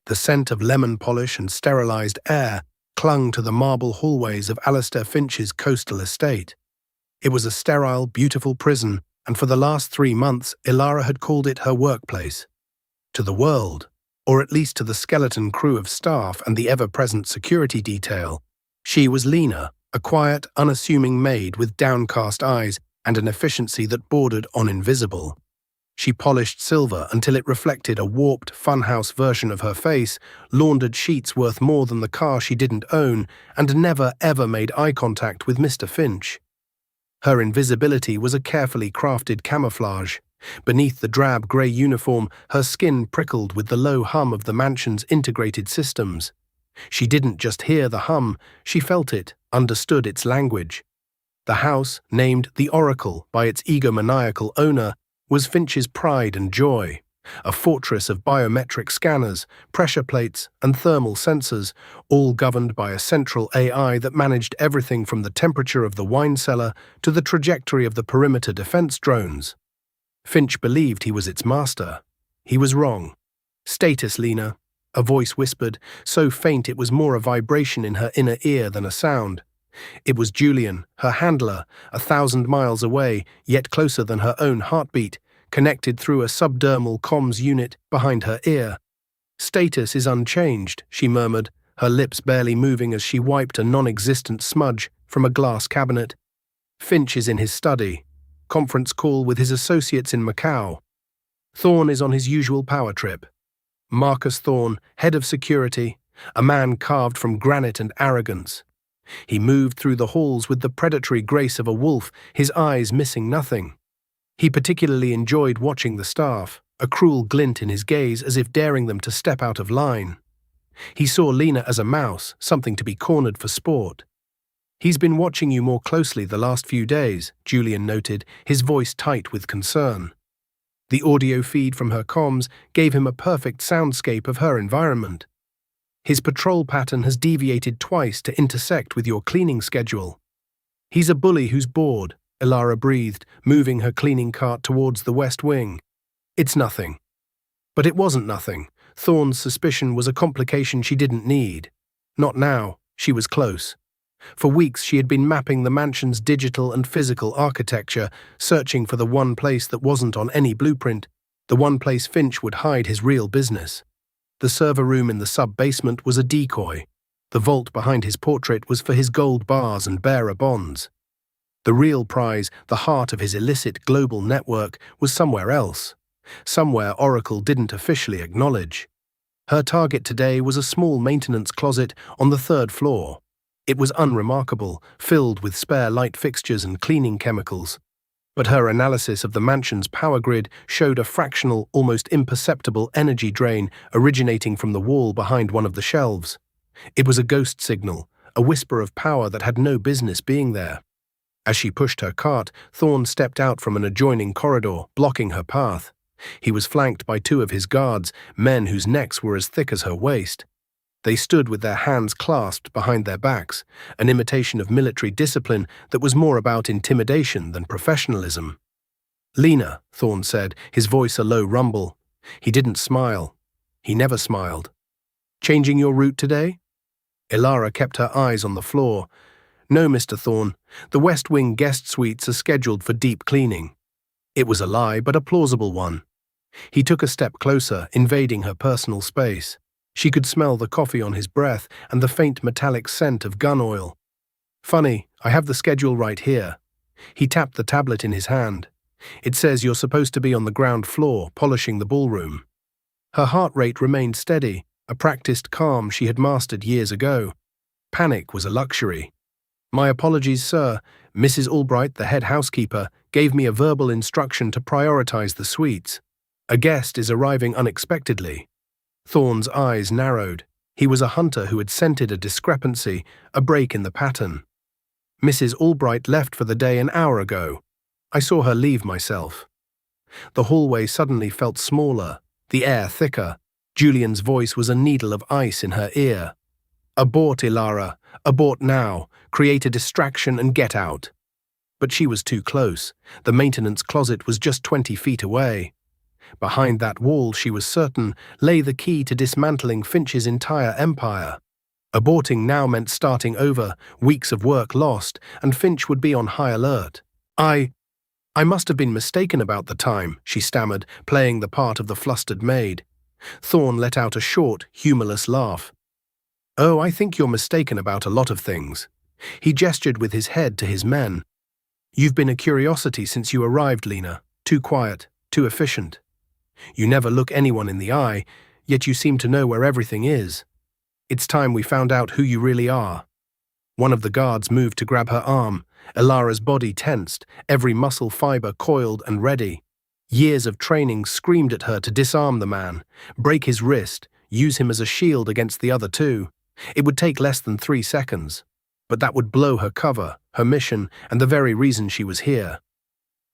The scent of lemon polish and sterilized air clung to the marble hallways of Alistair Finch's coastal estate. It was a sterile, beautiful prison, and for the last 3 months, Ilara had called it her workplace. To the world, or at least to the skeleton crew of staff and the ever-present security detail, she was Lena, a quiet, unassuming maid with downcast eyes and an efficiency that bordered on invisible. She polished silver until it reflected a warped, funhouse version of her face, laundered sheets worth more than the car she didn't own, and never ever made eye contact with Mr. Finch. Her invisibility was a carefully crafted camouflage. Beneath the drab grey uniform, her skin prickled with the low hum of the mansion's integrated systems. She didn't just hear the hum, she felt it, understood its language. The house, named the Oracle by its egomaniacal owner, was Finch's pride and joy, a fortress of biometric scanners, pressure plates, and thermal sensors, all governed by a central AI that managed everything from the temperature of the wine cellar to the trajectory of the perimeter defense drones. Finch believed he was its master. He was wrong. "Status, Lena," a voice whispered, so faint it was more a vibration in her inner ear than a sound. It was Julian, her handler, 1,000 miles away, yet closer than her own heartbeat, connected through a subdermal comms unit behind her ear. "Status is unchanged," she murmured, her lips barely moving as she wiped a non-existent smudge from a glass cabinet. "Finch is in his study. Conference call with his associates in Macau. Thorne is on his usual power trip. Marcus Thorne, head of security, a man carved from granite and arrogance. He moved through the halls with the predatory grace of a wolf, his eyes missing nothing. He particularly enjoyed watching the staff, a cruel glint in his gaze as if daring them to step out of line. He saw Lena as a mouse, something to be cornered for sport. "He's been watching you more closely the last few days," Julian noted, his voice tight with concern. The audio feed from her comms gave him a perfect soundscape of her environment. "His patrol pattern has deviated twice to intersect with your cleaning schedule." "He's a bully who's bored," Ilara breathed, moving her cleaning cart towards the west wing. "It's nothing." But it wasn't nothing. Thorne's suspicion was a complication she didn't need. Not now, she was close. For weeks she had been mapping the mansion's digital and physical architecture, searching for the one place that wasn't on any blueprint, the one place Finch would hide his real business. The server room in the sub-basement was a decoy. The vault behind his portrait was for his gold bars and bearer bonds. The real prize, the heart of his illicit global network, was somewhere else. Somewhere Oracle didn't officially acknowledge. Her target today was a small maintenance closet on the 3rd floor. It was unremarkable, filled with spare light fixtures and cleaning chemicals. But her analysis of the mansion's power grid showed a fractional, almost imperceptible energy drain originating from the wall behind one of the shelves. It was a ghost signal, a whisper of power that had no business being there. As she pushed her cart, Thorne stepped out from an adjoining corridor, blocking her path. He was flanked by 2 of his guards, men whose necks were as thick as her waist. They stood with their hands clasped behind their backs, an imitation of military discipline that was more about intimidation than professionalism. "Lena," Thorne said, his voice a low rumble. He didn't smile. He never smiled. "Changing your route today?" Ilara kept her eyes on the floor. "No, Mr. Thorne. The West Wing guest suites are scheduled for deep cleaning." It was a lie, but a plausible one. He took a step closer, invading her personal space. She could smell the coffee on his breath and the faint metallic scent of gun oil. "Funny, I have the schedule right here." He tapped the tablet in his hand. "It says you're supposed to be on the ground floor, polishing the ballroom." Her heart rate remained steady, a practiced calm she had mastered years ago. Panic was a luxury. "My apologies, sir. Mrs. Albright, the head housekeeper, gave me a verbal instruction to prioritize the suites. A guest is arriving unexpectedly." Thorne's eyes narrowed. He was a hunter who had scented a discrepancy, a break in the pattern. "Mrs. Albright left for the day an hour ago. I saw her leave myself." The hallway suddenly felt smaller, the air thicker. Julian's voice was a needle of ice in her ear. "Abort, Ilara. Abort now. Create a distraction and get out." But she was too close. The maintenance closet was just 20 feet away. Behind that wall, she was certain, lay the key to dismantling Finch's entire empire. Aborting now meant starting over, weeks of work lost, and Finch would be on high alert. I must have been mistaken about the time, she stammered, playing the part of the flustered maid. Thorne let out a short, humorless laugh. Oh, I think you're mistaken about a lot of things. He gestured with his head to his men. You've been a curiosity since you arrived, Lena. Too quiet, too efficient. You never look anyone in the eye, yet you seem to know where everything is. It's time we found out who you really are. One of the guards moved to grab her arm. Ilara's body tensed, every muscle fiber coiled and ready. Years of training screamed at her to disarm the man, break his wrist, use him as a shield against the other two. It would take less than 3 seconds. But that would blow her cover, her mission, and the very reason she was here.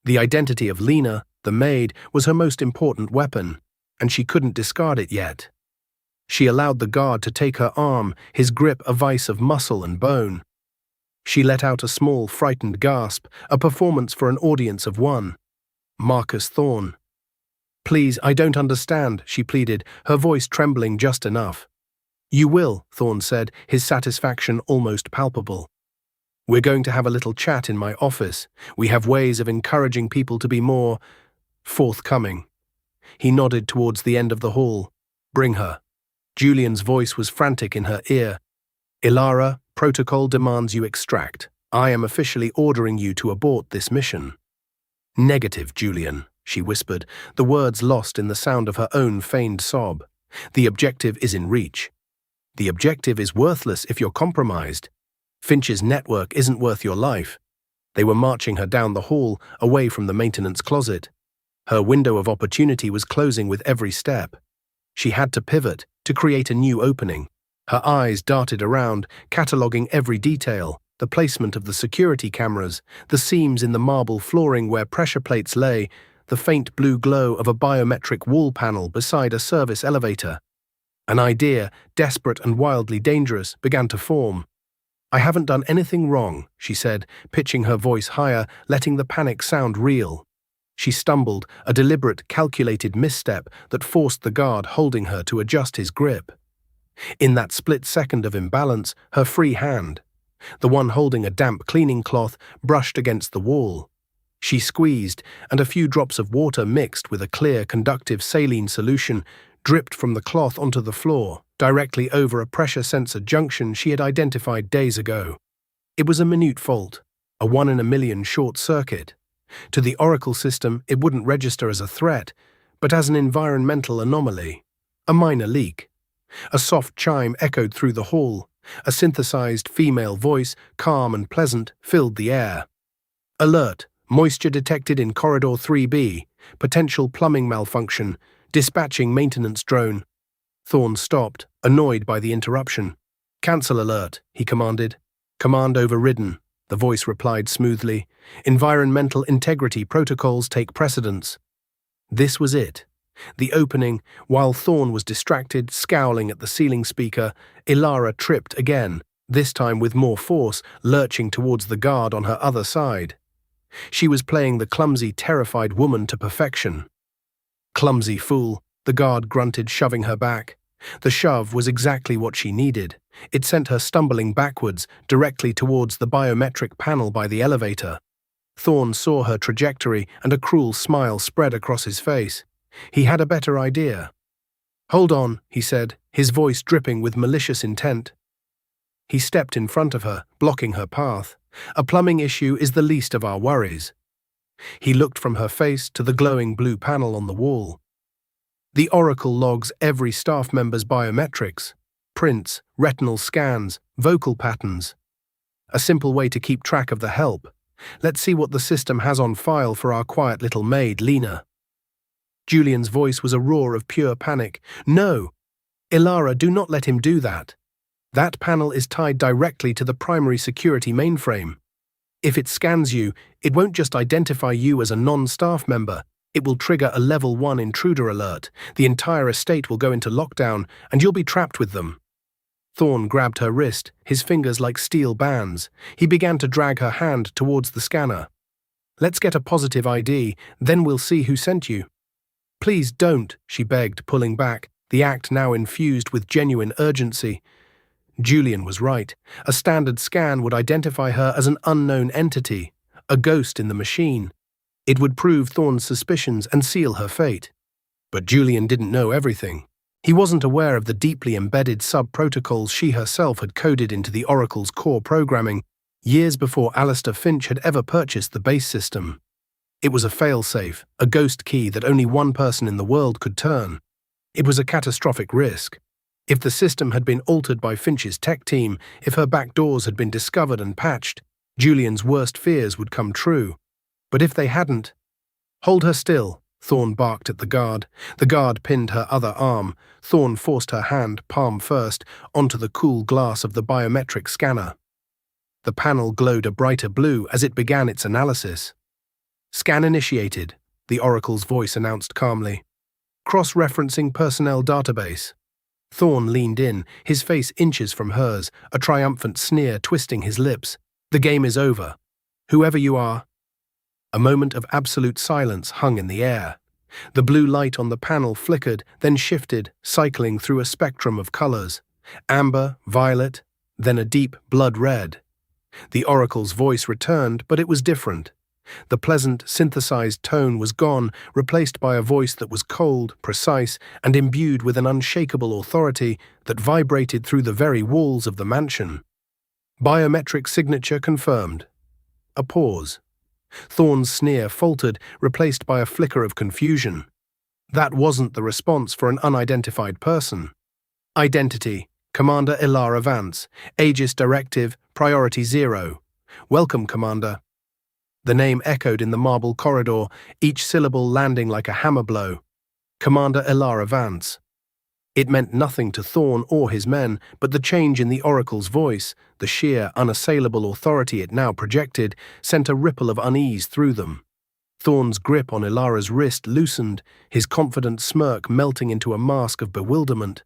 The identity of Lena, the maid, was her most important weapon, and she couldn't discard it yet. She allowed the guard to take her arm, his grip a vice of muscle and bone. She let out a small, frightened gasp, a performance for an audience of one. Marcus Thorne. Please, I don't understand, she pleaded, her voice trembling just enough. You will, Thorne said, his satisfaction almost palpable. We're going to have a little chat in my office. We have ways of encouraging people to be more forthcoming. He nodded towards the end of the hall. Bring her. Julian's voice was frantic in her ear. Ilara, protocol demands you extract. I am officially ordering you to abort this mission. Negative, Julian, she whispered, the words lost in the sound of her own feigned sob. The objective is in reach. The objective is worthless if you're compromised. Finch's network isn't worth your life. They were marching her down the hall, away from the maintenance closet. Her window of opportunity was closing with every step. She had to pivot, to create a new opening. Her eyes darted around, cataloguing every detail, the placement of the security cameras, the seams in the marble flooring where pressure plates lay, the faint blue glow of a biometric wall panel beside a service elevator. An idea, desperate and wildly dangerous, began to form. I haven't done anything wrong, she said, pitching her voice higher, letting the panic sound real. She stumbled, a deliberate, calculated misstep that forced the guard holding her to adjust his grip. In that split second of imbalance, her free hand, the one holding a damp cleaning cloth, brushed against the wall. She squeezed, and a few drops of water mixed with a clear, conductive saline solution dripped from the cloth onto the floor, directly over a pressure sensor junction she had identified days ago. It was a minute fault, a 1 in a million short circuit. To the Oracle system, it wouldn't register as a threat, but as an environmental anomaly, a minor leak. A soft chime echoed through the hall. A synthesized female voice, calm and pleasant, filled the air. Alert, moisture detected in corridor 3B, potential plumbing malfunction, dispatching maintenance drone. Thorne stopped, annoyed by the interruption. Cancel alert, he commanded. Command overridden, the voice replied smoothly. Environmental integrity protocols take precedence. This was it. The opening, while Thorne was distracted, scowling at the ceiling speaker, Ilara tripped again, this time with more force, lurching towards the guard on her other side. She was playing the clumsy, terrified woman to perfection. Clumsy fool, the guard grunted, shoving her back. The shove was exactly what she needed. It sent her stumbling backwards, directly towards the biometric panel by the elevator. Thorne saw her trajectory, and a cruel smile spread across his face. He had a better idea. Hold on, he said, his voice dripping with malicious intent. He stepped in front of her, blocking her path. A plumbing issue is the least of our worries. He looked from her face to the glowing blue panel on the wall. The Oracle logs every staff member's biometrics, prints, retinal scans, vocal patterns. A simple way to keep track of the help. Let's see what the system has on file for our quiet little maid, Lena. Julian's voice was a roar of pure panic. No! Ilara, do not let him do that. That panel is tied directly to the primary security mainframe. If it scans you, it won't just identify you as a non-staff member. It will trigger a level 1 intruder alert. The entire estate will go into lockdown, and you'll be trapped with them. Thorne grabbed her wrist, his fingers like steel bands. He began to drag her hand towards the scanner. Let's get a positive ID, then we'll see who sent you. Please don't, she begged, pulling back, the act now infused with genuine urgency. Julian was right. A standard scan would identify her as an unknown entity, a ghost in the machine. It would prove Thorne's suspicions and seal her fate. But Julian didn't know everything. He wasn't aware of the deeply embedded sub-protocols she herself had coded into the Oracle's core programming years before Alistair Finch had ever purchased the base system. It was a failsafe, a ghost key that only one person in the world could turn. It was a catastrophic risk. If the system had been altered by Finch's tech team, if her back doors had been discovered and patched, Julian's worst fears would come true. But if they hadn't— "Hold her still," Thorne barked at the guard. The guard pinned her other arm. Thorne forced her hand, palm first, onto the cool glass of the biometric scanner. The panel glowed a brighter blue as it began its analysis. "Scan initiated," the Oracle's voice announced calmly. "Cross-referencing personnel database." Thorne leaned in, his face inches from hers, a triumphant sneer twisting his lips. "The game is over. Whoever you are." A moment of absolute silence hung in the air. The blue light on the panel flickered, then shifted, cycling through a spectrum of colors. Amber, violet, then a deep blood red. The Oracle's voice returned, but it was different. The pleasant, synthesized tone was gone, replaced by a voice that was cold, precise, and imbued with an unshakable authority that vibrated through the very walls of the mansion. "Biometric signature confirmed." A pause. Thorne's sneer faltered, replaced by a flicker of confusion. That wasn't the response for an unidentified person. "Identity: Commander Ilara Vance. Aegis Directive: Priority 0. Welcome, Commander." The name echoed in the marble corridor, each syllable landing like a hammer blow. Commander Ilara Vance. It meant nothing to Thorne or his men, but the change in the Oracle's voice, the sheer, unassailable authority it now projected, sent a ripple of unease through them. Thorne's grip on Ilara's wrist loosened, his confident smirk melting into a mask of bewilderment.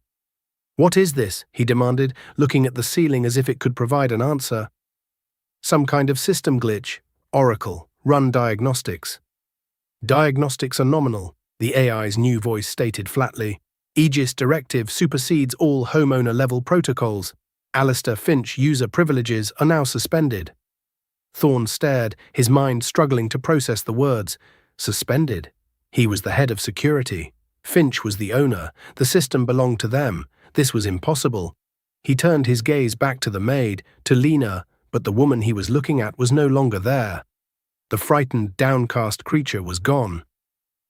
"What is this?" he demanded, looking at the ceiling as if it could provide an answer. "Some kind of system glitch. Oracle, run diagnostics." "Diagnostics are nominal," the AI's new voice stated flatly. "Aegis Directive supersedes all homeowner-level protocols. Alistair Finch user privileges are now suspended." Thorne stared, his mind struggling to process the words. Suspended? He was the head of security. Finch was the owner. The system belonged to them. This was impossible. He turned his gaze back to the maid, to Lena, but the woman he was looking at was no longer there. The frightened, downcast creature was gone.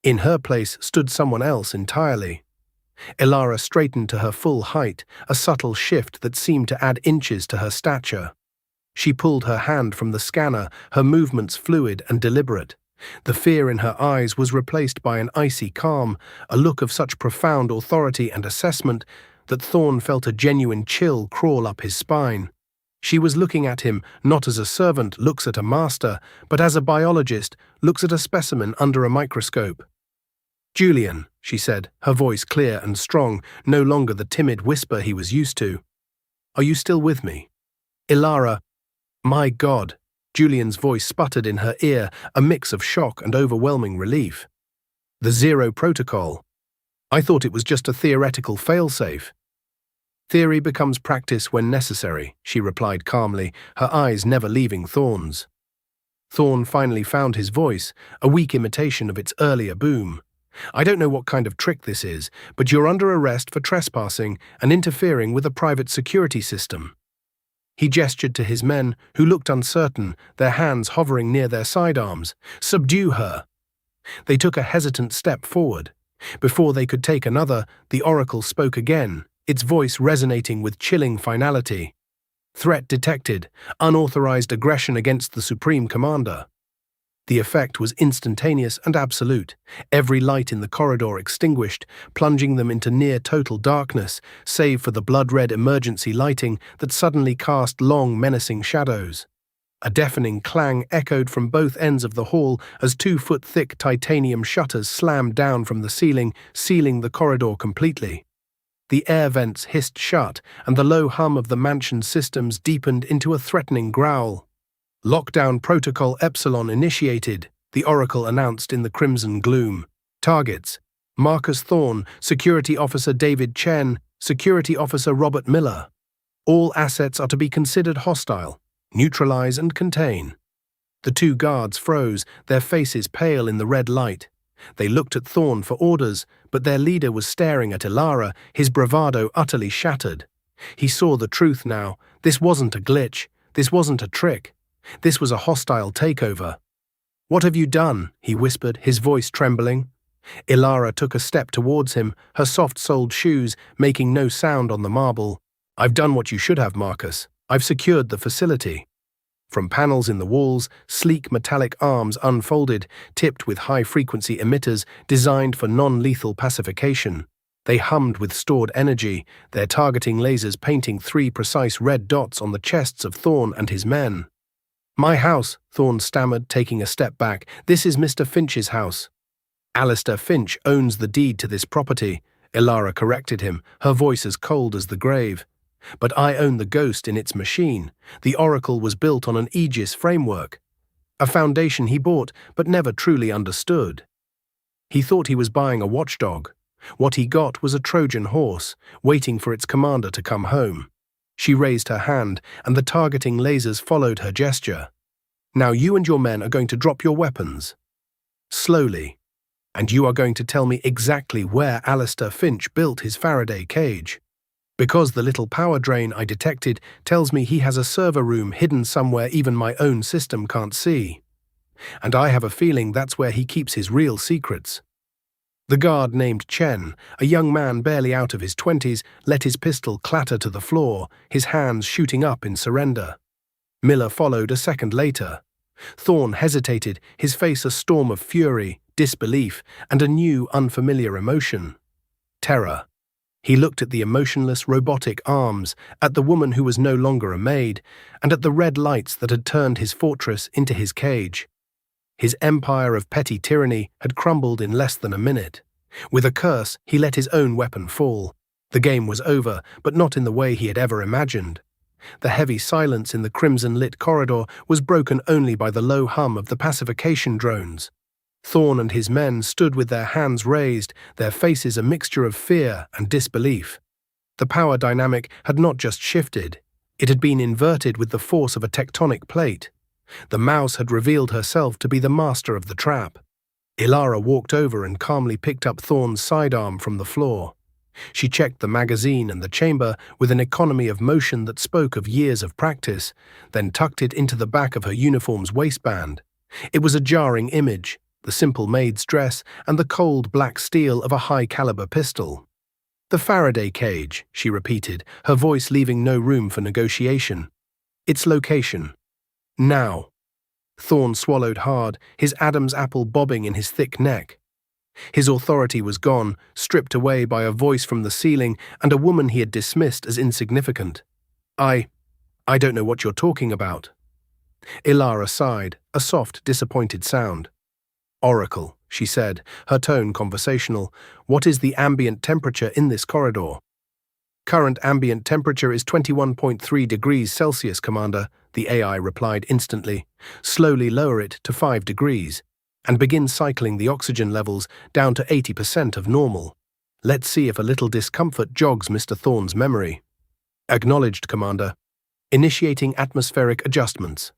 In her place stood someone else entirely. Ilara straightened to her full height, a subtle shift that seemed to add inches to her stature. She pulled her hand from the scanner, her movements fluid and deliberate. The fear in her eyes was replaced by an icy calm, a look of such profound authority and assessment that Thorne felt a genuine chill crawl up his spine. She was looking at him not as a servant looks at a master, but as a biologist looks at a specimen under a microscope. "Julian," she said, her voice clear and strong, no longer the timid whisper he was used to. "Are you still with me?" Ilara— "My God!" Julian's voice sputtered in her ear, a mix of shock and overwhelming relief. "The Zero Protocol. I thought it was just a theoretical failsafe." "Theory becomes practice when necessary," she replied calmly, her eyes never leaving Thorne's. Thorne finally found his voice, a weak imitation of its earlier boom. "I don't know what kind of trick this is, but you're under arrest for trespassing and interfering with a private security system." He gestured to his men, who looked uncertain, their hands hovering near their sidearms. "Subdue her." They took a hesitant step forward. Before they could take another, the Oracle spoke again, its voice resonating with chilling finality. "Threat detected. Unauthorized aggression against the Supreme Commander." The effect was instantaneous and absolute. Every light in the corridor extinguished, plunging them into near-total darkness, save for the blood-red emergency lighting that suddenly cast long, menacing shadows. A deafening clang echoed from both ends of the hall as 2-foot-thick titanium shutters slammed down from the ceiling, sealing the corridor completely. The air vents hissed shut, and the low hum of the mansion's systems deepened into a threatening growl. "Lockdown Protocol Epsilon initiated," the Oracle announced in the crimson gloom. "Targets: Marcus Thorne, Security Officer David Chen, Security Officer Robert Miller. All assets are to be considered hostile. Neutralize and contain. The two guards froze, their faces pale in the red light. They looked at Thorne for orders, but their leader was staring at Ilara, his bravado utterly shattered. He saw the truth now. This wasn't a glitch. This wasn't a trick. This was a hostile takeover. "What have you done?" he whispered, his voice trembling. Ilara took a step towards him, her soft-soled shoes making no sound on the marble. "I've done what you should have, Marcus. I've secured the facility." From panels in the walls, sleek metallic arms unfolded, tipped with high-frequency emitters designed for non-lethal pacification. They hummed with stored energy, their targeting lasers painting 3 precise red dots on the chests of Thorne and his men. "My house," Thorne stammered, taking a step back. "This is Mr. Finch's house." "Alistair Finch owns the deed to this property," Ilara corrected him, her voice as cold as the grave. "But I own the ghost in its machine. The Oracle was built on an Aegis framework, a foundation he bought but never truly understood. He thought he was buying a watchdog. What he got was a Trojan horse, waiting for its commander to come home." She raised her hand, and the targeting lasers followed her gesture. "Now you and your men are going to drop your weapons. Slowly. And you are going to tell me exactly where Alistair Finch built his Faraday cage. Because the little power drain I detected tells me he has a server room hidden somewhere even my own system can't see. And I have a feeling that's where he keeps his real secrets." The guard named Chen, a young man barely out of his 20s, let his pistol clatter to the floor, his hands shooting up in surrender. Miller followed a second later. Thorne hesitated, his face a storm of fury, disbelief, and a new, unfamiliar emotion. Terror. He looked at the emotionless, robotic arms, at the woman who was no longer a maid, and at the red lights that had turned his fortress into his cage. His empire of petty tyranny had crumbled in less than a minute. With a curse, he let his own weapon fall. The game was over, but not in the way he had ever imagined. The heavy silence in the crimson-lit corridor was broken only by the low hum of the pacification drones. Thorne and his men stood with their hands raised, their faces a mixture of fear and disbelief. The power dynamic had not just shifted, it had been inverted with the force of a tectonic plate. The mouse had revealed herself to be the master of the trap. Ilara walked over and calmly picked up Thorne's sidearm from the floor. She checked the magazine and the chamber with an economy of motion that spoke of years of practice, then tucked it into the back of her uniform's waistband. It was a jarring image, the simple maid's dress and the cold black steel of a high-caliber pistol. "The Faraday cage," she repeated, her voice leaving no room for negotiation. "Its location. Now." Thorne swallowed hard, his Adam's apple bobbing in his thick neck. His authority was gone, stripped away by a voice from the ceiling and a woman he had dismissed as insignificant. I don't know what you're talking about." Ilara sighed, a soft, disappointed sound. "Oracle," she said, her tone conversational. "What is the ambient temperature in this corridor?" "Current ambient temperature is 21.3 degrees Celsius, Commander," the AI replied instantly. "Slowly lower it to 5 degrees, and begin cycling the oxygen levels down to 80% of normal. Let's see if a little discomfort jogs Mr. Thorne's memory." "Acknowledged, Commander." Initiating atmospheric adjustments.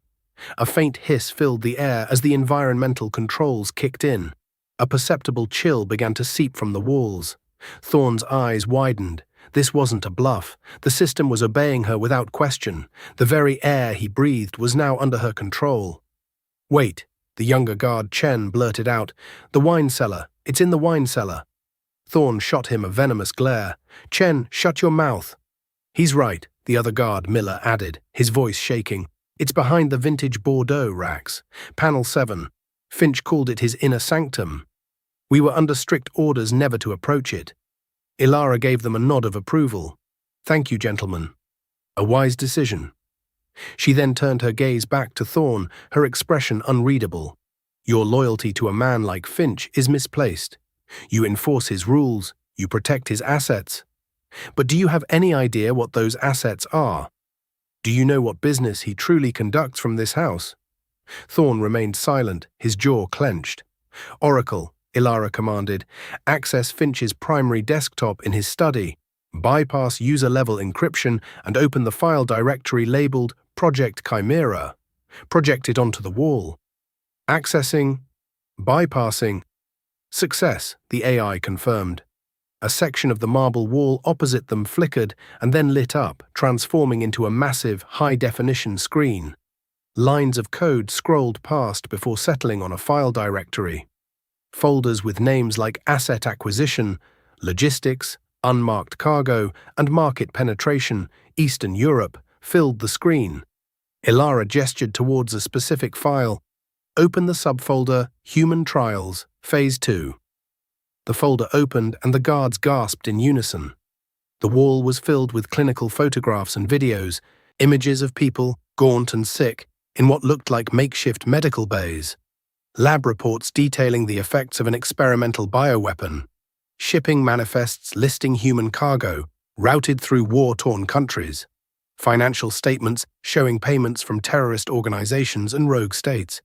A faint hiss filled the air as the environmental controls kicked in. A perceptible chill began to seep from the walls. Thorne's eyes widened. This wasn't a bluff. The system was obeying her without question. The very air he breathed was now under her control. "Wait," the younger guard Chen blurted out. "The wine cellar. It's in the wine cellar." Thorne shot him a venomous glare. "Chen, shut your mouth." "He's right," the other guard Miller added, his voice shaking. "It's behind the vintage Bordeaux racks. Panel 7. Finch called it his inner sanctum. We were under strict orders never to approach it." Ilara gave them a nod of approval. "Thank you, gentlemen. A wise decision." She then turned her gaze back to Thorne, her expression unreadable. "Your loyalty to a man like Finch is misplaced. You enforce his rules, you protect his assets. But do you have any idea what those assets are? Do you know what business he truly conducts from this house?" Thorne remained silent, his jaw clenched. "Oracle, Ilara commanded. Access Finch's primary desktop in his study, bypass user-level encryption, and open the file directory labeled Project Chimera. Project it onto the wall. Accessing. Bypassing. Success, the AI confirmed. A section of the marble wall opposite them flickered and then lit up, transforming into a massive, high-definition screen. Lines of code scrolled past before settling on a file directory. Folders with names like Asset Acquisition, Logistics, Unmarked Cargo, and Market Penetration, Eastern Europe, filled the screen. Ilara gestured towards a specific file. Open the subfolder Human Trials, Phase 2. The folder opened and the guards gasped in unison. The wall was filled with clinical photographs and videos, images of people, gaunt and sick, in what looked like makeshift medical bays. Lab reports detailing the effects of an experimental bioweapon. Shipping manifests listing human cargo, routed through war-torn countries. Financial statements showing payments from terrorist organizations and rogue states.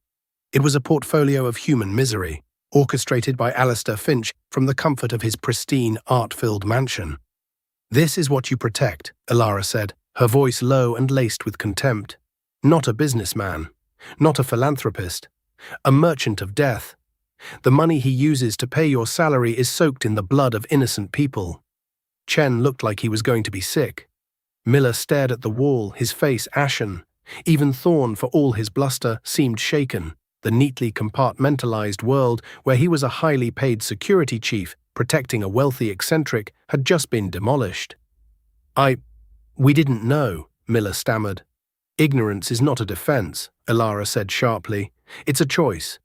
It was a portfolio of human misery, orchestrated by Alistair Finch from the comfort of his pristine, art-filled mansion. "This is what you protect," Ilara said, her voice low and laced with contempt. "Not a businessman, not a philanthropist, a merchant of death. The money he uses to pay your salary is soaked in the blood of innocent people." Chen looked like he was going to be sick. Miller stared at the wall, his face ashen. Even Thorne, for all his bluster, seemed shaken. The neatly compartmentalized world where he was a highly paid security chief protecting a wealthy eccentric had just been demolished. We didn't know," Miller stammered. "Ignorance is not a defense," Ilara said sharply. "It's a choice.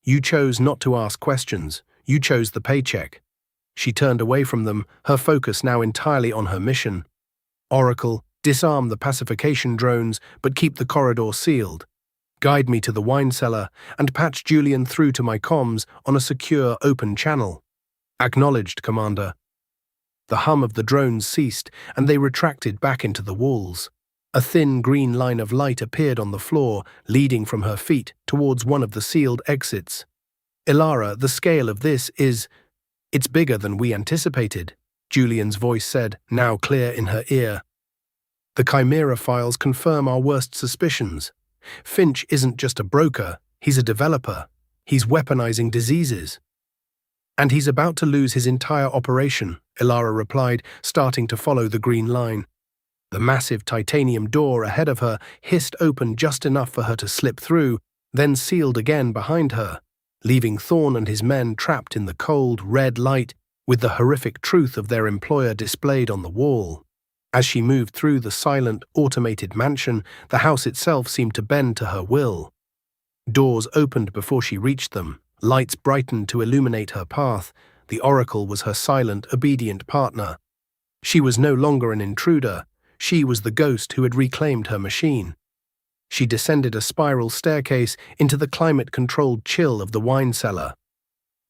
You chose not to ask questions. You chose the paycheck." She turned away from them, her focus now entirely on her mission. "Oracle, disarm the pacification drones, but keep the corridor sealed. Guide me to the wine cellar and patch Julian through to my comms on a secure, open channel." "Acknowledged, Commander." The hum of the drones ceased, and they retracted back into the walls. A thin green line of light appeared on the floor, leading from her feet towards one of the sealed exits. "Ilara, the scale of this it's bigger than we anticipated," Julian's voice said, now clear in her ear. "The Chimera files confirm our worst suspicions. Finch isn't just a broker, he's a developer. He's weaponizing diseases." "And he's about to lose his entire operation," Ilara replied, starting to follow the green line. The massive titanium door ahead of her hissed open just enough for her to slip through, then sealed again behind her, leaving Thorne and his men trapped in the cold, red light with the horrific truth of their employer displayed on the wall. As she moved through the silent, automated mansion, the house itself seemed to bend to her will. Doors opened before she reached them, lights brightened to illuminate her path. The Oracle was her silent, obedient partner. She was no longer an intruder. She was the ghost who had reclaimed her machine. She descended a spiral staircase into the climate-controlled chill of the wine cellar.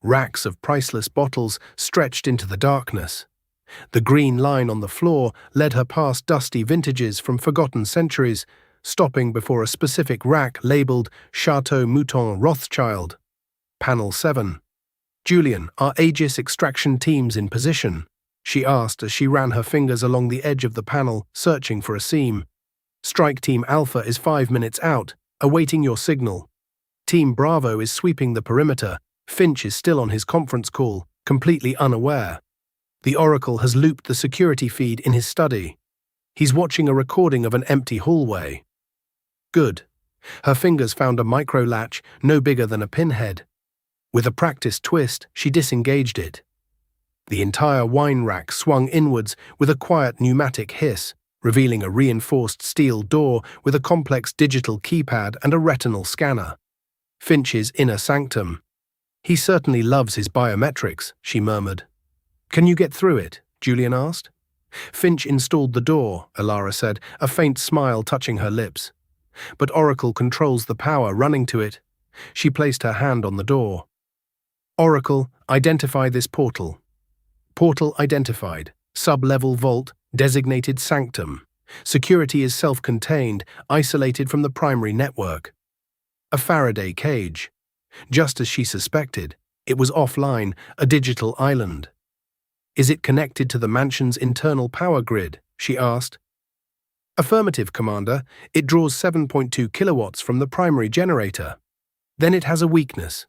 Racks of priceless bottles stretched into the darkness. The green line on the floor led her past dusty vintages from forgotten centuries, stopping before a specific rack labeled Chateau Mouton Rothschild. Panel 7. "Julian, are Aegis extraction teams in position?" she asked as she ran her fingers along the edge of the panel, searching for a seam. "Strike Team Alpha is 5 minutes out, awaiting your signal. Team Bravo is sweeping the perimeter. Finch is still on his conference call, completely unaware. The Oracle has looped the security feed in his study. He's watching a recording of an empty hallway." Good. Her fingers found a micro latch no bigger than a pinhead. With a practiced twist, she disengaged it. The entire wine rack swung inwards with a quiet pneumatic hiss, revealing a reinforced steel door with a complex digital keypad and a retinal scanner. Finch's inner sanctum. "He certainly loves his biometrics," she murmured. "Can you get through it?" Julian asked. "Finch installed the door," Ilara said, a faint smile touching her lips. "But Oracle controls the power running to it." She placed her hand on the door. "Oracle, identify this portal." Portal identified. Sub-level vault, designated sanctum. Security is self-contained, isolated from the primary network. A Faraday cage. Just as she suspected, It was offline, a digital island. Is it connected to the mansion's internal power grid? She asked. Affirmative, Commander. It draws 7.2 kilowatts from the primary generator. Then it has a weakness.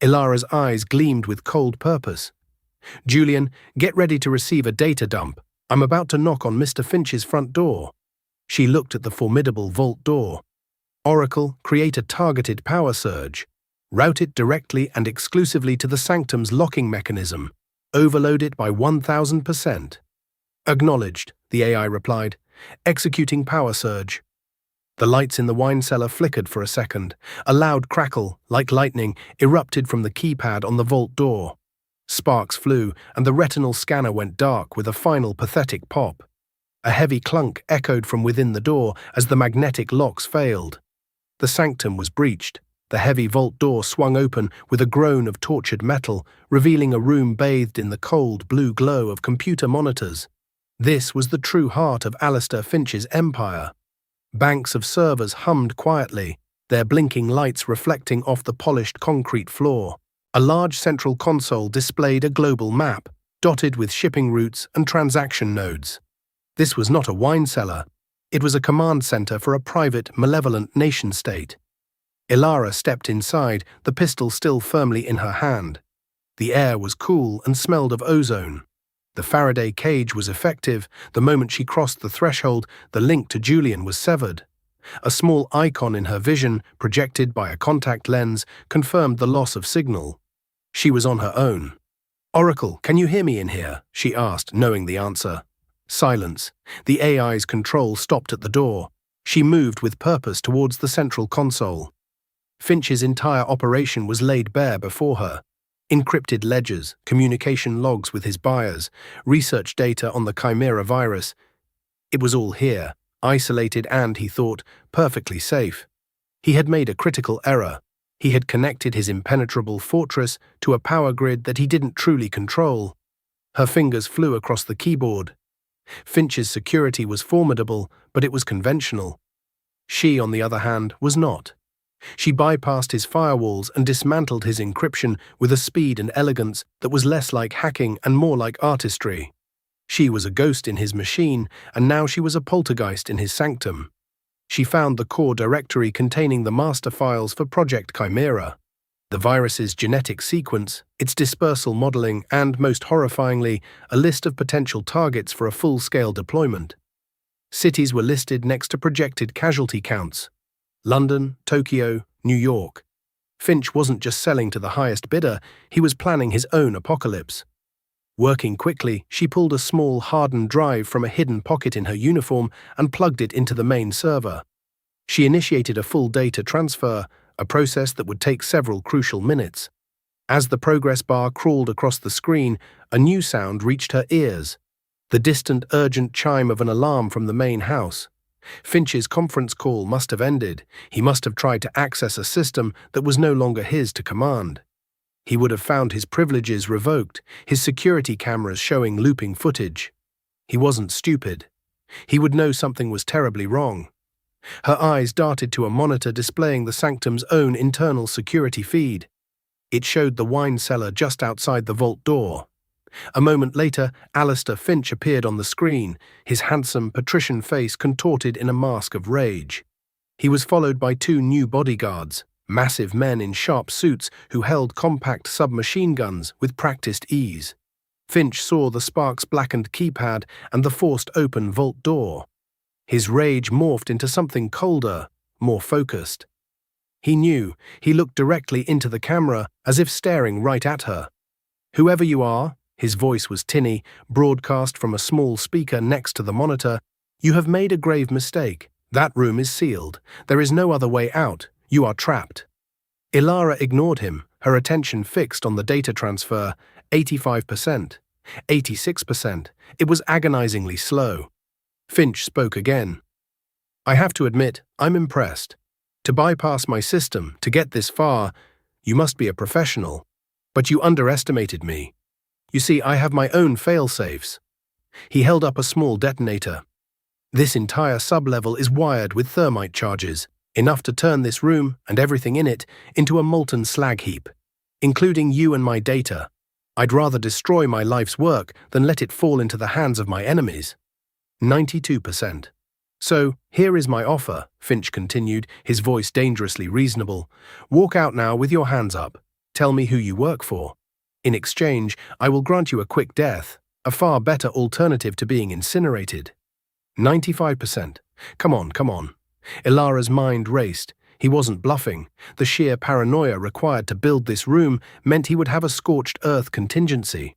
Ilara's eyes gleamed with cold purpose. Julian, get ready to receive a data dump. I'm about to knock on Mr. Finch's front door. She looked at the formidable vault door. Oracle, create a targeted power surge. Route it directly and exclusively to the sanctum's locking mechanism. Overload it by 1000%. Acknowledged, the AI replied. Executing power surge. The lights in the wine cellar flickered for a second. A loud crackle, like lightning, erupted from the keypad on the vault door. Sparks flew, and the retinal scanner went dark with a final pathetic pop. A heavy clunk echoed from within the door as the magnetic locks failed. The sanctum was breached. The heavy vault door swung open with a groan of tortured metal, revealing a room bathed in the cold blue glow of computer monitors. This was the true heart of Alistair Finch's empire. Banks of servers hummed quietly, their blinking lights reflecting off the polished concrete floor. A large central console displayed a global map, dotted with shipping routes and transaction nodes. This was not a wine cellar. It was a command center for a private, malevolent nation-state. Ilara stepped inside, the pistol still firmly in her hand. The air was cool and smelled of ozone. The Faraday cage was effective. The moment she crossed the threshold, the link to Julian was severed. A small icon in her vision, projected by a contact lens, confirmed the loss of signal. She was on her own. Oracle, can you hear me in here? She asked, knowing the answer. Silence. The AI's control stopped at the door. She moved with purpose towards the central console. Finch's entire operation was laid bare before her. Encrypted ledgers, communication logs with his buyers, research data on the Chimera virus. It was all here, isolated and, he thought, perfectly safe. He had made a critical error. He had connected his impenetrable fortress to a power grid that he didn't truly control. Her fingers flew across the keyboard. Finch's security was formidable, but it was conventional. She, on the other hand, was not. She bypassed his firewalls and dismantled his encryption with a speed and elegance that was less like hacking and more like artistry. She was a ghost in his machine, and now she was a poltergeist in his sanctum. She found the core directory containing the master files for Project Chimera, the virus's genetic sequence, its dispersal modeling, and, most horrifyingly, a list of potential targets for a full-scale deployment. Cities were listed next to projected casualty counts. London, Tokyo, New York. Finch wasn't just selling to the highest bidder, he was planning his own apocalypse. Working quickly, she pulled a small, hardened drive from a hidden pocket in her uniform and plugged it into the main server. She initiated a full data transfer, a process that would take several crucial minutes. As the progress bar crawled across the screen, a new sound reached her ears. The distant, urgent chime of an alarm from the main house. Finch's conference call must have ended. He must have tried to access a system that was no longer his to command. He would have found his privileges revoked, his security cameras showing looping footage. He wasn't stupid. He would know something was terribly wrong. Her eyes darted to a monitor displaying the sanctum's own internal security feed. It showed the wine cellar just outside the vault door. A moment later, Alistair Finch appeared on the screen, his handsome, patrician face contorted in a mask of rage. He was followed by two new bodyguards, massive men in sharp suits who held compact submachine guns with practiced ease. Finch saw the sparks-blackened keypad and the forced-open vault door. His rage morphed into something colder, more focused. He knew. He looked directly into the camera, as if staring right at her. "Whoever you are," his voice was tinny, broadcast from a small speaker next to the monitor, "you have made a grave mistake. That room is sealed. There is no other way out. You are trapped." Ilara ignored him, her attention fixed on the data transfer. 85%. 86%. It was agonizingly slow. Finch spoke again. "I have to admit, I'm impressed. To bypass my system, to get this far, you must be a professional. But you underestimated me. You see, I have my own fail-safes." He held up a small detonator. "This entire sub-level is wired with thermite charges, enough to turn this room, and everything in it, into a molten slag heap. including you and my data. I'd rather destroy my life's work than let it fall into the hands of my enemies. 92%. So, here is my offer, Finch continued, his voice dangerously reasonable. Walk out now with your hands up. Tell me who you work for. In exchange, I will grant you a quick death, a far better alternative to being incinerated. 95%. Come on, come on. Ilara's mind raced. He wasn't bluffing. The sheer paranoia required to build this room meant he would have a scorched earth contingency.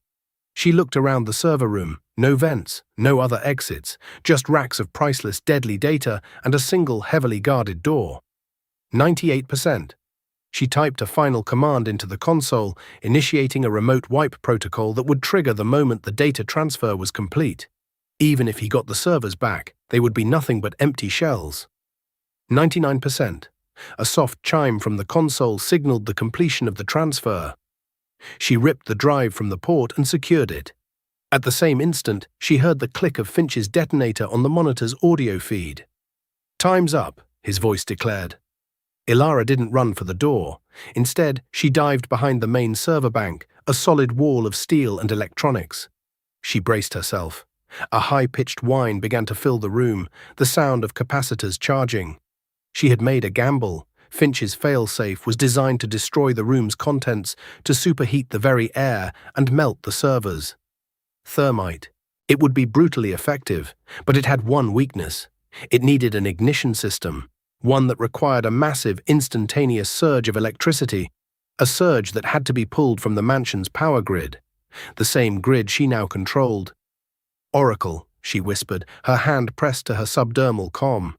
She looked around the server room. No vents, no other exits, just racks of priceless deadly data and a single heavily guarded door. 98%. She typed a final command into the console, initiating a remote wipe protocol that would trigger the moment the data transfer was complete. Even if he got the servers back, they would be nothing but empty shells. 99%. A soft chime from the console signaled the completion of the transfer. She ripped the drive from the port and secured it. At the same instant, she heard the click of Finch's detonator on the monitor's audio feed. Time's up, his voice declared. Ilara didn't run for the door. Instead, she dived behind the main server bank, a solid wall of steel and electronics. She braced herself. A high-pitched whine began to fill the room, the sound of capacitors charging. She had made a gamble. Finch's failsafe was designed to destroy the room's contents, to superheat the very air and melt the servers. Thermite. It would be brutally effective, but it had one weakness. It needed an ignition system, one that required a massive, instantaneous surge of electricity, a surge that had to be pulled from the mansion's power grid, the same grid she now controlled. Oracle, she whispered, her hand pressed to her subdermal comm.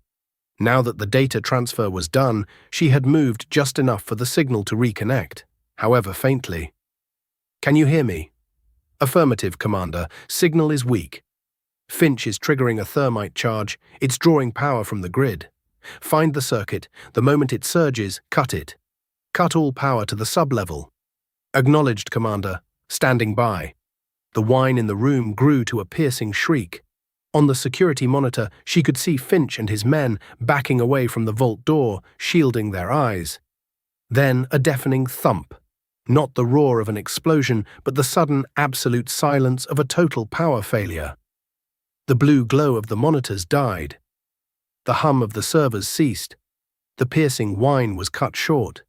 Now that the data transfer was done, she had moved just enough for the signal to reconnect, however faintly. Can you hear me? Affirmative, Commander. Signal is weak. Finch is triggering a thermite charge. It's drawing power from the grid. Find the circuit. The moment it surges, cut it. Cut all power to the sub-level. Acknowledged, Commander. Standing by. The whine in the room grew to a piercing shriek. On the security monitor, she could see Finch and his men backing away from the vault door, shielding their eyes. Then a deafening thump. Not the roar of an explosion, but the sudden, absolute silence of a total power failure. The blue glow of the monitors died. The hum of the servers ceased. The piercing whine was cut short.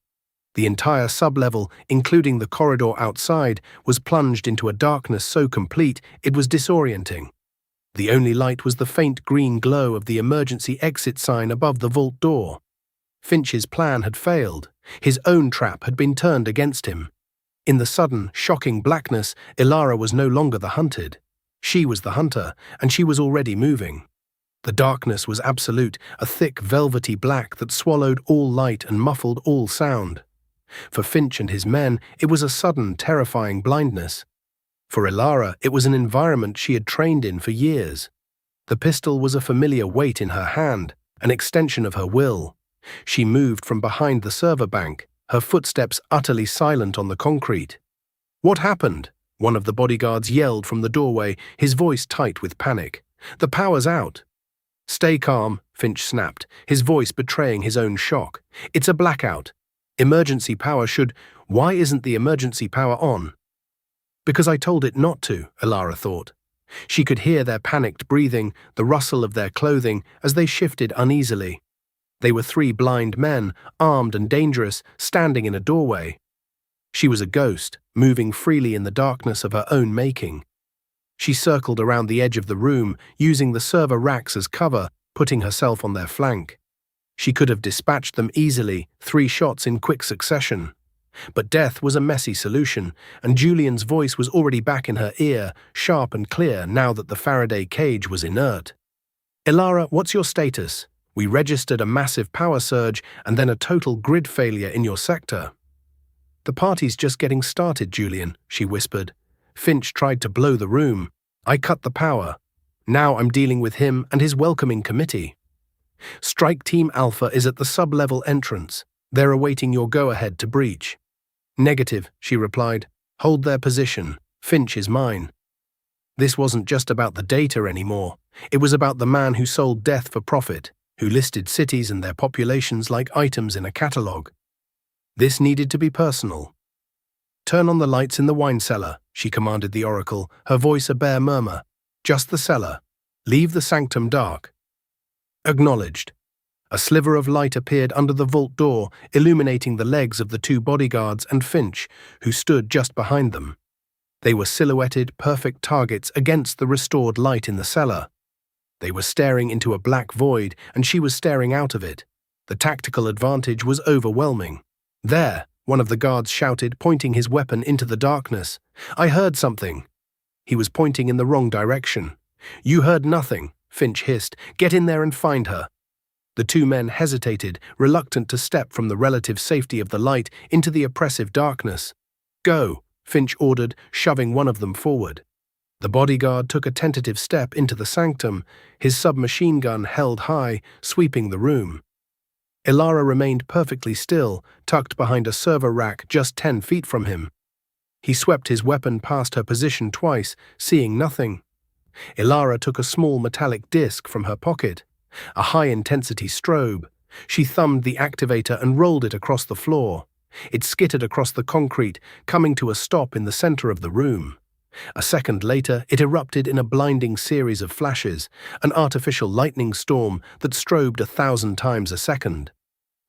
The entire sub-level, including the corridor outside, was plunged into a darkness so complete it was disorienting. The only light was the faint green glow of the emergency exit sign above the vault door. Finch's plan had failed. His own trap had been turned against him. In the sudden, shocking blackness, Ilara was no longer the hunted. She was the hunter, and she was already moving. The darkness was absolute, a thick, velvety black that swallowed all light and muffled all sound. For Finch and his men, it was a sudden, terrifying blindness. For Ilara, it was an environment she had trained in for years. The pistol was a familiar weight in her hand, an extension of her will. She moved from behind the server bank, her footsteps utterly silent on the concrete. What happened? One of the bodyguards yelled from the doorway, his voice tight with panic. The power's out. Stay calm, Finch snapped, his voice betraying his own shock. It's a blackout. Emergency power should... Why isn't the emergency power on? Because I told it not to, Ilara thought. She could hear their panicked breathing, the rustle of their clothing, as they shifted uneasily. They were three blind men, armed and dangerous, standing in a doorway. She was a ghost, moving freely in the darkness of her own making. She circled around the edge of the room, using the server racks as cover, putting herself on their flank. She could have dispatched them easily, 3 shots in quick succession. But death was a messy solution, and Julian's voice was already back in her ear, sharp and clear now that the Faraday cage was inert. Ilara, what's your status? We registered a massive power surge and then a total grid failure in your sector. The party's just getting started, Julian, she whispered. Finch tried to blow the room. I cut the power. Now I'm dealing with him and his welcoming committee. Strike Team Alpha is at the sub-level entrance. They're awaiting your go-ahead to breach. Negative, she replied. Hold their position. Finch is mine. This wasn't just about the data anymore. It was about the man who sold death for profit, who listed cities and their populations like items in a catalogue. This needed to be personal. "Turn on the lights in the wine cellar," she commanded the oracle, her voice a bare murmur. "Just the cellar. Leave the sanctum dark." Acknowledged. A sliver of light appeared under the vault door, illuminating the legs of the two bodyguards and Finch, who stood just behind them. They were silhouetted, perfect targets against the restored light in the cellar. They were staring into a black void, and she was staring out of it. The tactical advantage was overwhelming. "There," one of the guards shouted, pointing his weapon into the darkness. "I heard something." He was pointing in the wrong direction. "You heard nothing," Finch hissed. "Get in there and find her." The two men hesitated, reluctant to step from the relative safety of the light into the oppressive darkness. "Go," Finch ordered, shoving one of them forward. The bodyguard took a tentative step into the sanctum, his submachine gun held high, sweeping the room. Ilara remained perfectly still, tucked behind a server rack just 10 feet from him. He swept his weapon past her position twice, seeing nothing. Ilara took a small metallic disc from her pocket, a high-intensity strobe. She thumbed the activator and rolled it across the floor. It skittered across the concrete, coming to a stop in the center of the room. A second later, it erupted in a blinding series of flashes, an artificial lightning storm that strobed 1,000 times a second.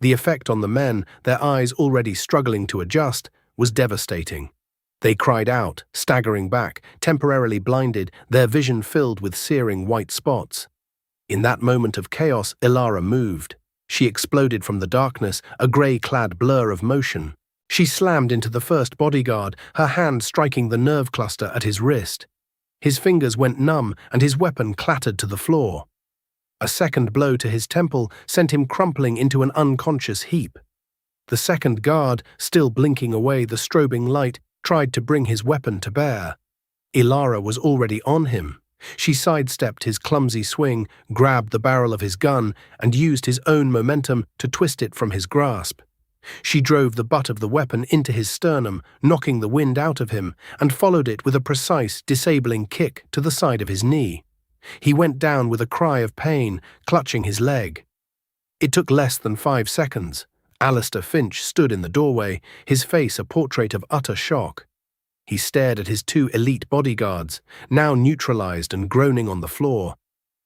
The effect on the men, their eyes already struggling to adjust, was devastating. They cried out, staggering back, temporarily blinded, their vision filled with searing white spots. In that moment of chaos, Ilara moved. She exploded from the darkness, a grey-clad blur of motion. She slammed into the first bodyguard, her hand striking the nerve cluster at his wrist. His fingers went numb and his weapon clattered to the floor. A second blow to his temple sent him crumpling into an unconscious heap. The second guard, still blinking away the strobing light, tried to bring his weapon to bear. Ilara was already on him. She sidestepped his clumsy swing, grabbed the barrel of his gun, and used his own momentum to twist it from his grasp. She drove the butt of the weapon into his sternum, knocking the wind out of him, and followed it with a precise, disabling kick to the side of his knee. He went down with a cry of pain, clutching his leg. It took less than 5 seconds. Alistair Finch stood in the doorway, his face a portrait of utter shock. He stared at his two elite bodyguards, now neutralized and groaning on the floor,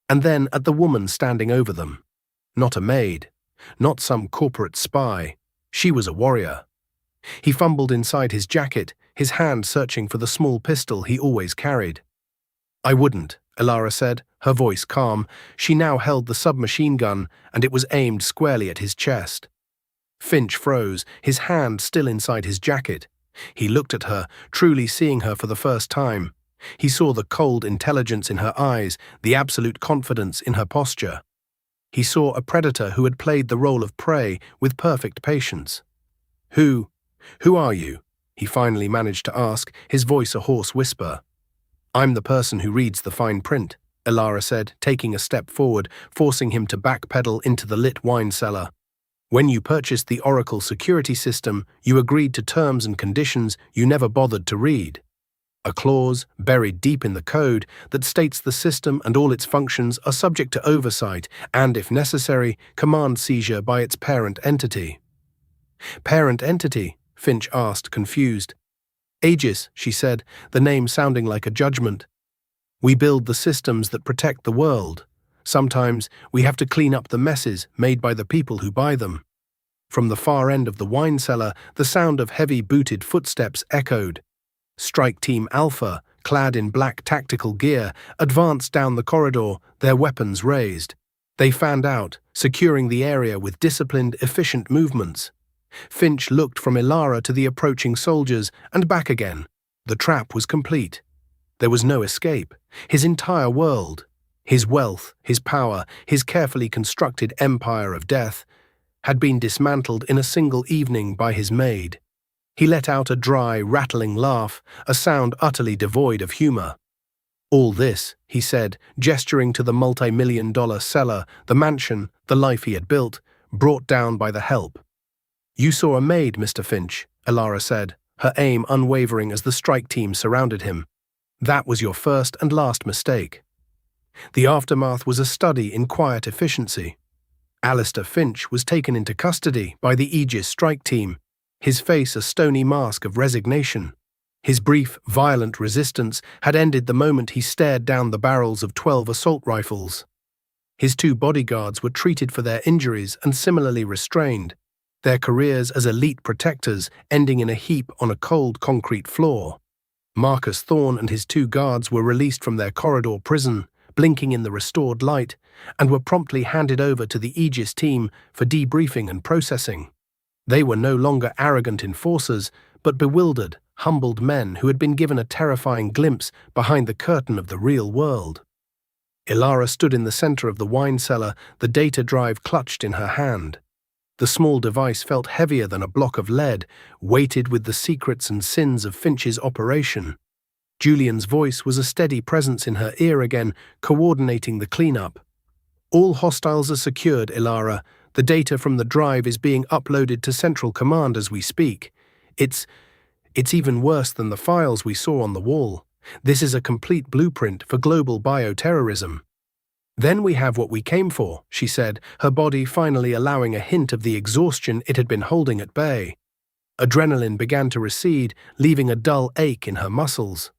and then at the woman standing over them. Not a maid, not some corporate spy. She was a warrior. He fumbled inside his jacket, his hand searching for the small pistol he always carried. "I wouldn't," Ilara said, her voice calm. She now held the submachine gun, and it was aimed squarely at his chest. Finch froze, his hand still inside his jacket. He looked at her, truly seeing her for the first time. He saw the cold intelligence in her eyes, the absolute confidence in her posture. He saw a predator who had played the role of prey with perfect patience. Who are you?" he finally managed to ask, his voice a hoarse whisper. "I'm the person who reads the fine print," Ilara said, taking a step forward, forcing him to backpedal into the lit wine cellar. "When you purchased the Oracle security system, you agreed to terms and conditions you never bothered to read. A clause, buried deep in the code, that states the system and all its functions are subject to oversight and, if necessary, command seizure by its parent entity." "Parent entity?" Finch asked, confused. "Aegis," she said, the name sounding like a judgment. "We build the systems that protect the world. Sometimes we have to clean up the messes made by the people who buy them." From the far end of the wine cellar, the sound of heavy booted footsteps echoed. Strike Team Alpha, clad in black tactical gear, advanced down the corridor, their weapons raised. They fanned out, securing the area with disciplined, efficient movements. Finch looked from Ilara to the approaching soldiers and back again. The trap was complete. There was no escape. His entire world, his wealth, his power, his carefully constructed empire of death, had been dismantled in a single evening by his maid. He let out a dry, rattling laugh, a sound utterly devoid of humor. "All this," he said, gesturing to the multi-million-dollar cellar, the mansion, the life he had built, brought down by the help. "You saw a maid, Mr. Finch," Ilara said, her aim unwavering as the strike team surrounded him. "That was your first and last mistake." The aftermath was a study in quiet efficiency. Alistair Finch was taken into custody by the Aegis strike team. his face a stony mask of resignation. His brief, violent resistance had ended the moment he stared down the barrels of 12 assault rifles. His 2 bodyguards were treated for their injuries and similarly restrained, their careers as elite protectors ending in a heap on a cold concrete floor. Marcus Thorne and his 2 guards were released from their corridor prison, blinking in the restored light, and were promptly handed over to the Aegis team for debriefing and processing. They were no longer arrogant enforcers, but bewildered, humbled men who had been given a terrifying glimpse behind the curtain of the real world. Ilara stood in the center of the wine cellar, the data drive clutched in her hand. The small device felt heavier than a block of lead, weighted with the secrets and sins of Finch's operation. Julian's voice was a steady presence in her ear again, coordinating the cleanup. All hostiles are secured, Ilara. The data from the drive is being uploaded to Central Command as we speak. It's even worse than the files we saw on the wall. This is a complete blueprint for global bioterrorism. Then we have what we came for, she said, her body finally allowing a hint of the exhaustion it had been holding at bay. Adrenaline began to recede, leaving a dull ache in her muscles.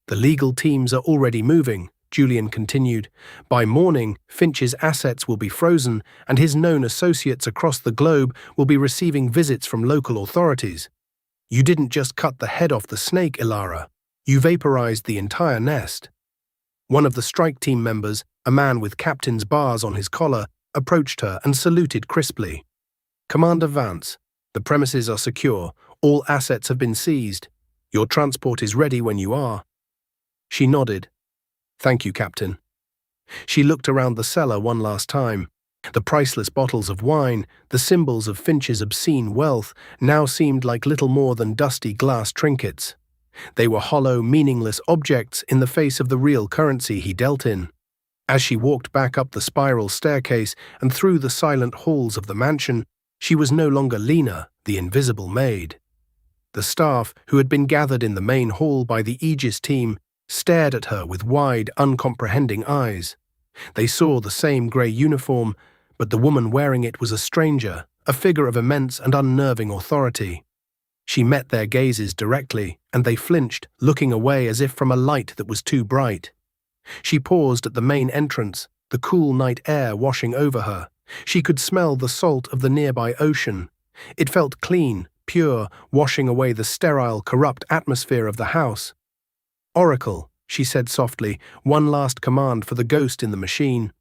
The legal teams are already moving, Julian continued. By morning, Finch's assets will be frozen, and his known associates across the globe will be receiving visits from local authorities. You didn't just cut the head off the snake, Ilara. You vaporized the entire nest. One of the strike team members, a man with captain's bars on his collar, approached her and saluted crisply. Commander Vance, the premises are secure. All assets have been seized. Your transport is ready when you are. She nodded. Thank you, Captain. She looked around the cellar one last time. The priceless bottles of wine, the symbols of Finch's obscene wealth, now seemed like little more than dusty glass trinkets. They were hollow, meaningless objects in the face of the real currency he dealt in. As she walked back up the spiral staircase and through the silent halls of the mansion, she was no longer Lena, the invisible maid. The staff, who had been gathered in the main hall by the Aegis team, stared at her with wide, uncomprehending eyes. They saw the same grey uniform, but the woman wearing it was a stranger, a figure of immense and unnerving authority. She met their gazes directly, and they flinched, looking away as if from a light that was too bright. She paused at the main entrance, the cool night air washing over her. She could smell the salt of the nearby ocean. It felt clean, pure, washing away the sterile, corrupt atmosphere of the house. Oracle, she said softly, one last command for the ghost in the machine.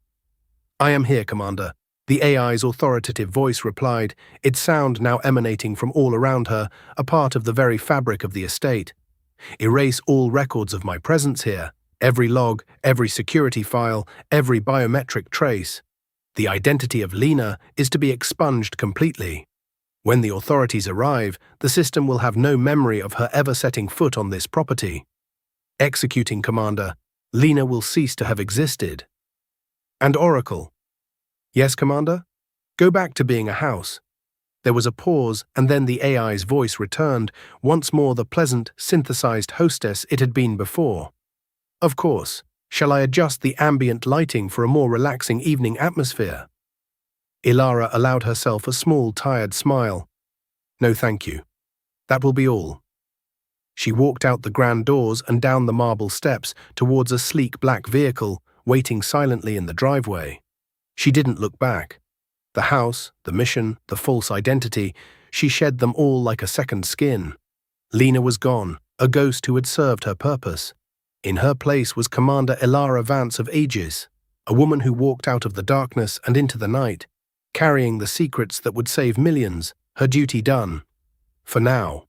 I am here, Commander. The AI's authoritative voice replied, its sound now emanating from all around her, a part of the very fabric of the estate. Erase all records of my presence here, every log, every security file, every biometric trace. The identity of Lena is to be expunged completely. When the authorities arrive, the system will have no memory of her ever setting foot on this property. Executing, Commander, Lena will cease to have existed. And Oracle. Yes, Commander? Go back to being a house. There was a pause, and then the AI's voice returned, once more the pleasant, synthesized hostess it had been before. Of course. Shall I adjust the ambient lighting for a more relaxing evening atmosphere? Ilara allowed herself a small, tired smile. No, thank you. That will be all. She walked out the grand doors and down the marble steps towards a sleek black vehicle, waiting silently in the driveway. She didn't look back. The house, the mission, the false identity, she shed them all like a second skin. Lena was gone, a ghost who had served her purpose. In her place was Commander Ilara Vance of Aegis, a woman who walked out of the darkness and into the night, carrying the secrets that would save millions, her duty done. For now.